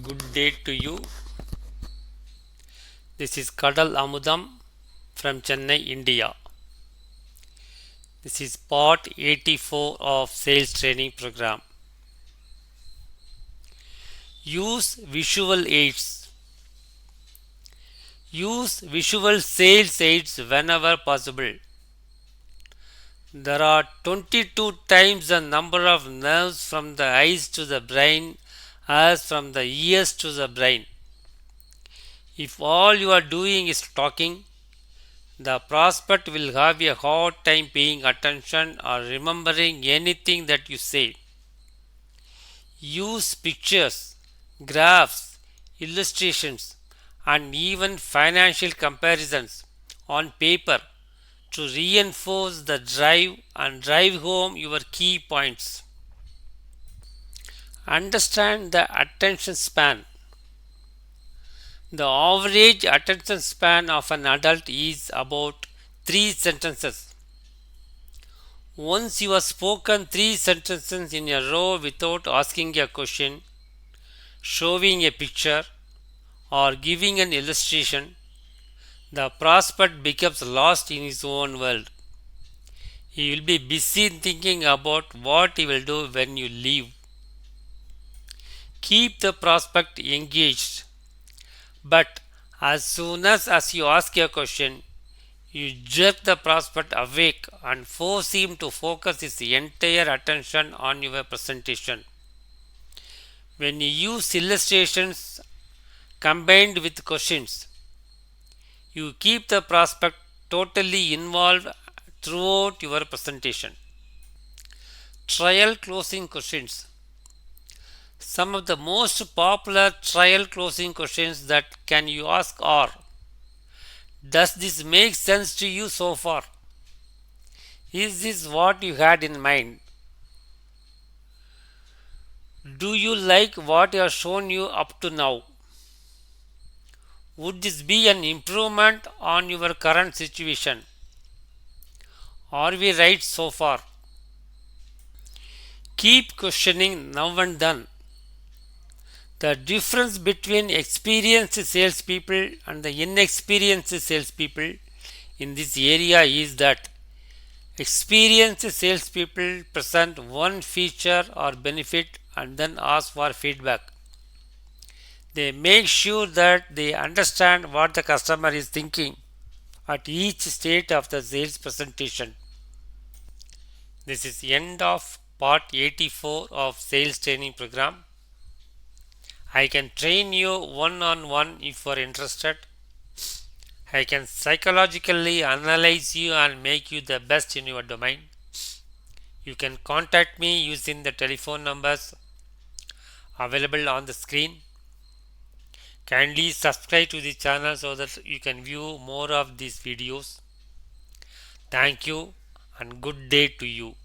good day to you. This is Kadal Amudam from Chennai, India. This is part 84 of sales training program. Use visual aids. Use visual sales aids whenever possible. There are 22 times the number of nerves from the eyes to the brain as from the ears to the brain. If all you are doing is talking, the prospect will have a hard time paying attention or remembering anything that you say. Use pictures, graphs, illustrations, and even financial comparisons on paper to reinforce the drive and drive home your key points. Understand the attention span. The average attention span of an adult is about 3 sentences. Once you have spoken 3 sentences in a row without asking a question, showing a picture, or giving an illustration, the prospect becomes lost in his own world. He will be busy thinking about what he will do when you leave. Keep the prospect engaged. But as soon as you ask a question, you jerk the prospect awake and force him to focus his entire attention on your presentation. When you use illustrations combined with questions, you keep the prospect totally involved throughout your presentation. Trial closing questions. Some of the most popular trial closing questions that can you ask are: does this make sense to you so far? Is this what you had in mind? Do you like what I have shown you up to now? Would this be an improvement on your current situation? Are we right so far? Keep questioning now and then. The difference between experienced salespeople and the inexperienced salespeople in this area is that experienced salespeople present one feature or benefit and then ask for feedback. They make sure that they understand what the customer is thinking at each stage of the sales presentation. This is the end of part 84 of sales training program. I can train you one on one if you are interested. I can psychologically analyze you and make you the best in your domain. You can contact me using the telephone numbers available on the screen. Kindly subscribe to the channel so that you can view more of these videos. Thank you and good day to you.